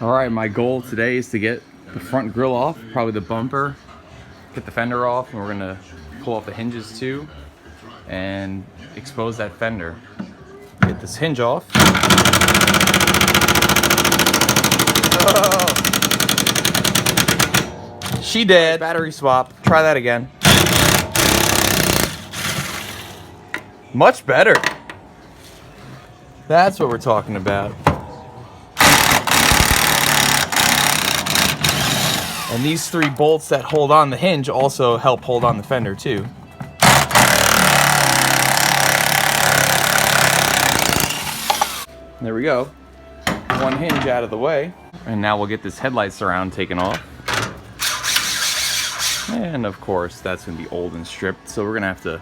All right, my goal today is to get the front grille off, probably the bumper, get the fender off, and we're gonna pull off the hinges too, and expose that fender. Get this hinge off. Oh. She dead. Battery swap. Try that again. Much better. That's what we're talking about. And these 3 bolts that hold on the hinge also help hold on the fender too. There we go. 1 hinge out of the way. And now we'll get this headlight surround taken off. And of course, that's gonna be old and stripped, so we're gonna have to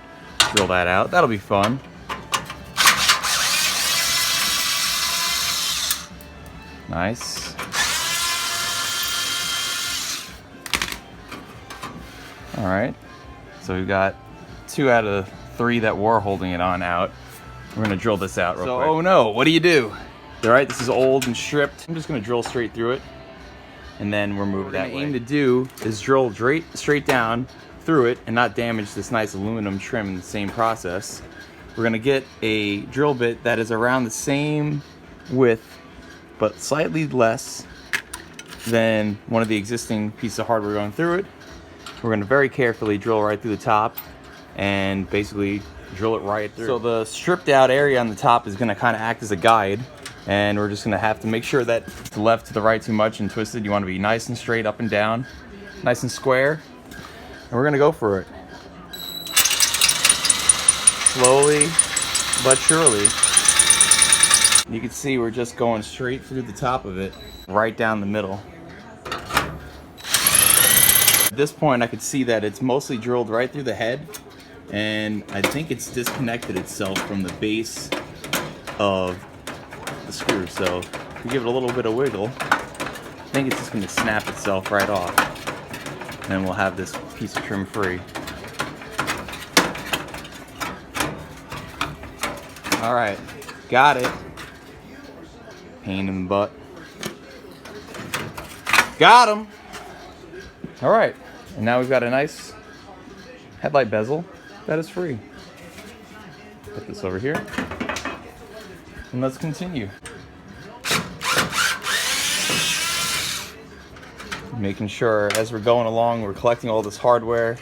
drill that out. That'll be fun. Nice. All right, so we've got 2 out of 3 that were holding it on out. We're gonna drill this out real quick. Oh no, what do you do? All right, this is old and stripped. I'm just gonna drill straight through it, and then we're moving that way. What we're gonna aim to do is drill straight down through it and not damage this nice aluminum trim in the same process. We're gonna get a drill bit that is around the same width, but slightly less than one of the existing pieces of hardware going through it. We're going to very carefully drill right through the top and basically drill it right through. So the stripped out area on the top is going to kind of act as a guide, and we're just going to have to make sure that to the left, to the right too much and twisted. You want to be nice and straight up and down, nice and square, and we're going to go for it. Slowly but surely. You can see we're just going straight through the top of it, right down the middle. At this point, I could see that it's mostly drilled right through the head, and I think it's disconnected itself from the base of the screw. So if we give it a little bit of wiggle, I think it's just going to snap itself right off, and then we'll have this piece of trim free. All right, got it. Pain in the butt. Got him. All right, and now we've got a nice headlight bezel that is free. Put this over here, and let's continue. Making sure as we're going along, we're collecting all this hardware,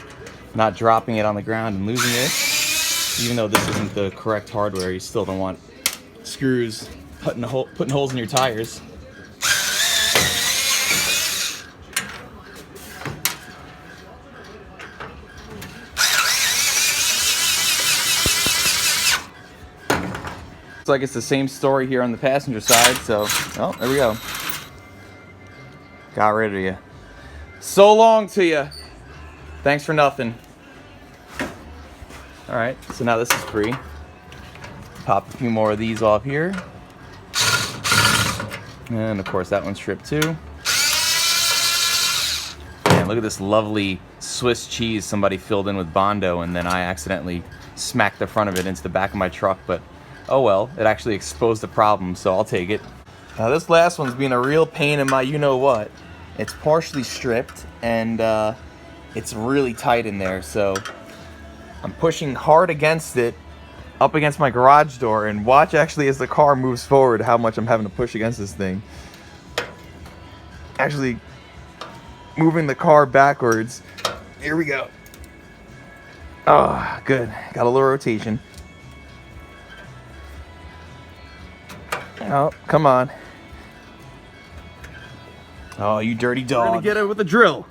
not dropping it on the ground and losing it. Even though this isn't the correct hardware, you still don't want screws putting holes in your tires. Looks like it's the same story here on the passenger side, so, oh, there we go. Got rid of you. So long to you. Thanks for nothing. All right, so now this is free. Pop a few more of these off here. And of course that one's stripped too. And look at this lovely Swiss cheese somebody filled in with Bondo, and then I accidentally smacked the front of it into the back of my truck, but oh well, it actually exposed the problem, so I'll take it. Now this last one's been a real pain in my you-know-what. It's partially stripped, and it's really tight in there, so I'm pushing hard against it, up against my garage door, and watch actually as the car moves forward how much I'm having to push against this thing. Actually moving the car backwards. Here we go. Oh, good. Got a little rotation. Oh, come on. Oh, you dirty dog. We're gonna get it with a drill.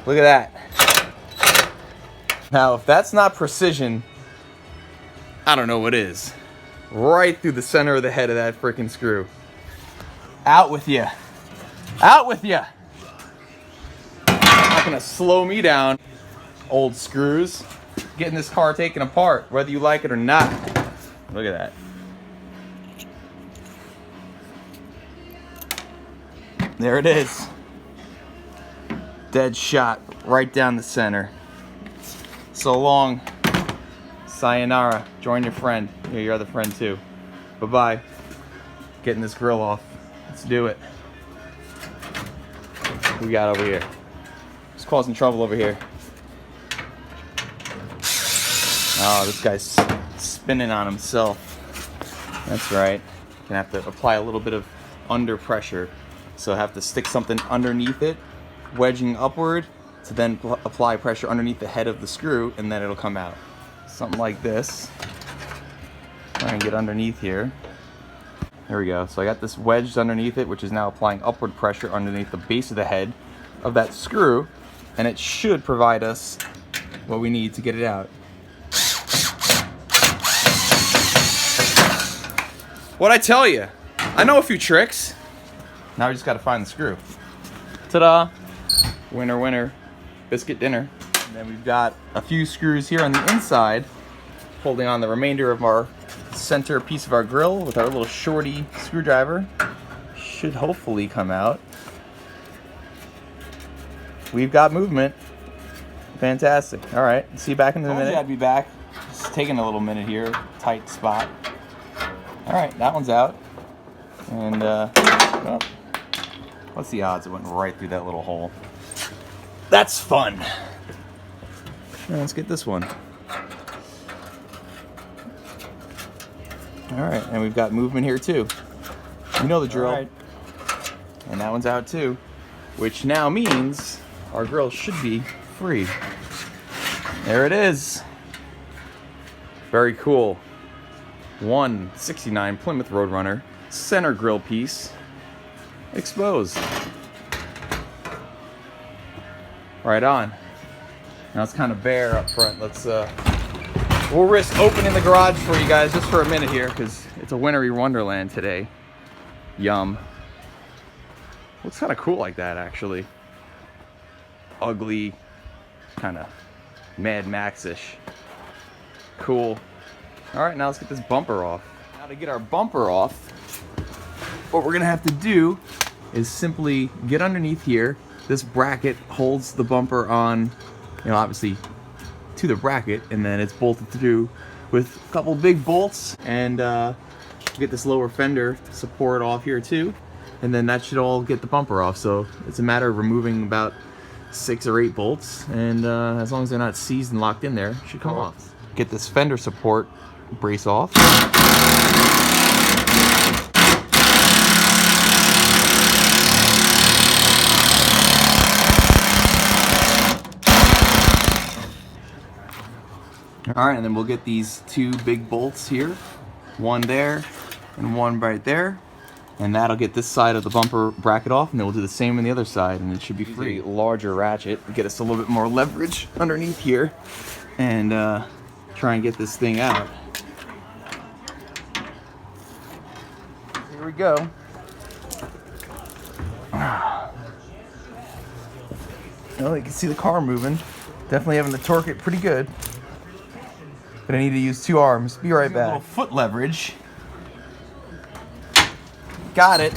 Look at that. Now, if that's not precision, I don't know what is. Right through the center of the head of that freaking screw. Out with you. Out with you. Not gonna slow me down. Old screws. Getting this car taken apart, whether you like it or not. Look at that. There it is. Dead shot right down the center. So long. Sayonara. Join your friend. You're your other friend too. Bye-bye. getting this grill off. Let's do it. What we got over here? It's causing trouble over here. Oh, this guy's spinning on himself. That's right. Gonna have to apply a little bit of under pressure. So I have to stick something underneath it, wedging upward, to then apply pressure underneath the head of the screw, and then it'll come out. Something like this. Try and get underneath here. There we go. So I got this wedged underneath it, which is now applying upward pressure underneath the base of the head of that screw, and it should provide us what we need to get it out. What'd I tell you? I know a few tricks. Now we just gotta find the screw. Ta-da! Winner, winner. Biscuit dinner. And then we've got a few screws here on the inside, holding on the remainder of our center piece of our grill with our little shorty screwdriver. Should hopefully come out. We've got movement. Fantastic. All right, see you back in a minute. I'd be back. Just taking a little minute here. Tight spot. All right, that one's out. And well, what's the odds it went right through that little hole? That's fun. Now let's get this one. All right, and we've got movement here too. You know the drill. All right. And that one's out too, which now means our grill should be free. There it is. Very cool. 169 Plymouth Road Runner center grill piece exposed. Right on. Now it's kind of bare up front. Let's we'll risk opening the garage for you guys just for a minute here because it's a wintry wonderland today. Yum. Looks kind of cool like that actually. Ugly, kind of Mad Max-ish. Cool. All right, now let's get this bumper off. Now to get our bumper off, what we're gonna have to do is simply get underneath here. This bracket holds the bumper on, you know, obviously to the bracket, and then it's bolted through with a couple big bolts, and get this lower fender support off here too, and then that should all get the bumper off. So it's a matter of removing about 6 or 8 bolts, and as long as they're not seized and locked in there, it should come off. Get this fender support brace off. All right, and then we'll get these 2 big bolts here, one there and one right there, and that'll get this side of the bumper bracket off, and then we'll do the same on the other side, and it should be free. A larger ratchet, get us a little bit more leverage underneath here, and try and get this thing out. Here we go. Well, you can see the car moving. Definitely having to torque it pretty good. But I need to use 2 arms. Be right back. A little foot leverage. Got it.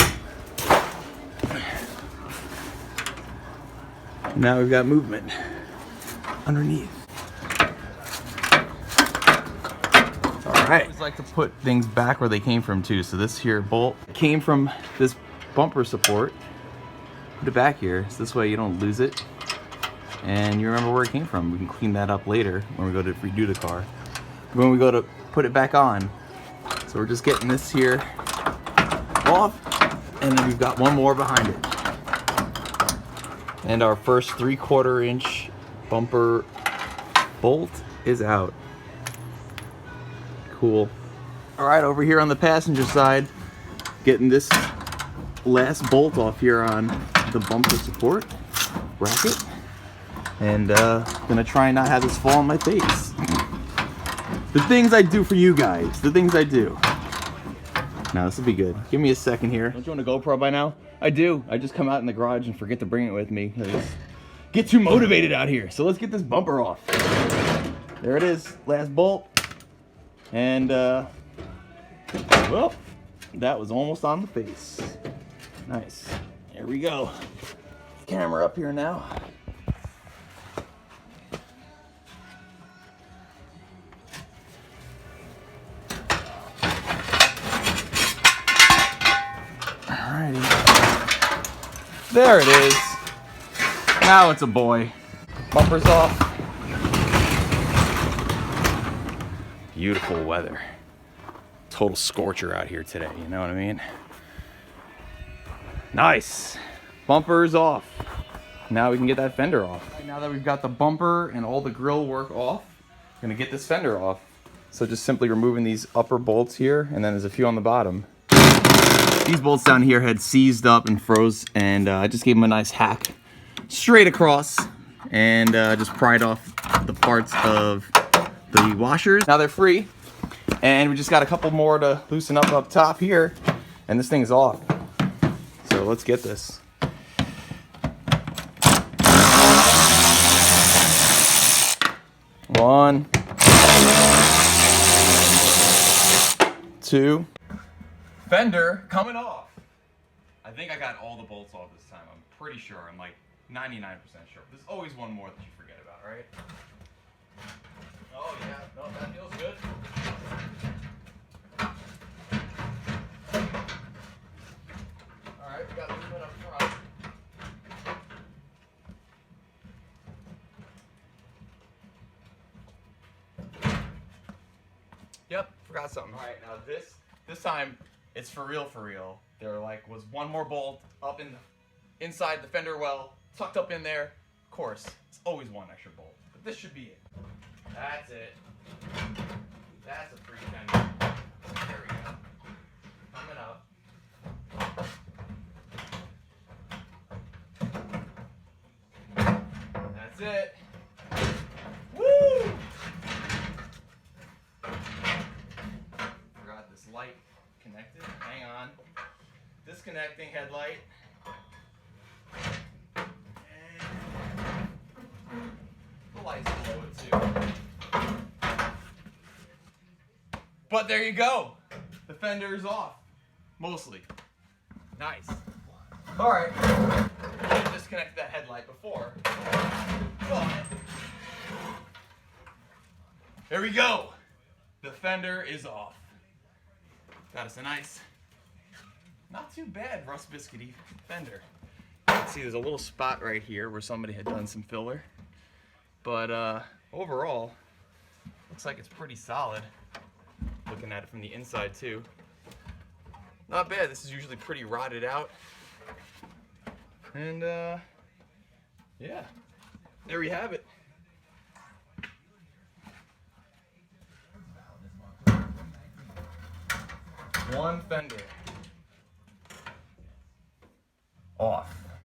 Now we've got movement underneath. All right. I always like to put things back where they came from too. So this here bolt came from this bumper support. Put it back here, so this way you don't lose it, and you remember where it came from. We can clean that up later when we go to redo the car. When we go to put it back on. So we're just getting this here off, and then we've got one more behind it. And our first 3/4 inch bumper bolt is out. Cool. All right, over here on the passenger side, getting this last bolt off here on the bumper support bracket, and gonna try and not have this fall on my face. The things I do for you guys, the things I do. Now this will be good. Give me a second here. Don't you want a GoPro by now? I do. I just come out in the garage and forget to bring it with me. I just get too motivated out here. So let's get this bumper off. There it is, last bolt. And well, that was almost on the face. Nice. Here we go. Camera up here now. Alrighty. There it is. Now it's a boy. Bumpers off. Beautiful weather. Total scorcher out here today, you know what I mean? Nice. Bumpers off. Now we can get that fender off. Now that we've got the bumper and all the grill work off, I'm gonna get this fender off. So just simply removing these upper bolts here, and then there's a few on the bottom. These bolts down here had seized up and froze, and I just gave them a nice hack straight across, and just pried off the parts of the washers. Now they're free, and we just got a couple more to loosen up top here, and this thing is off. So let's get this. One, two. Fender coming off. I think I got all the bolts off this time. I'm pretty sure. I'm like 99% sure. There's always one more that you forget about, right? Oh yeah, no, that feels good. Alright, we got a little bit up front. Yep, forgot something. Alright, now this time it's for real. There was one more bolt up inside the fender well, tucked up in there. Of course, it's always one extra bolt, but this should be it. That's it. That's a free fender. There we go. Coming up. That's it. Woo! Forgot this light connected. Hang on. Disconnecting headlight. And the light's below it too. But there you go. The fender is off. Mostly. Nice. Alright. I disconnected that headlight before. But there we go. The fender is off. Got us a nice, not too bad rust biscuity fender. You can see there's a little spot right here where somebody had done some filler. But overall, looks like it's pretty solid. Looking at it from the inside too. Not bad. This is usually pretty rotted out. And yeah, there we have it. One fender off.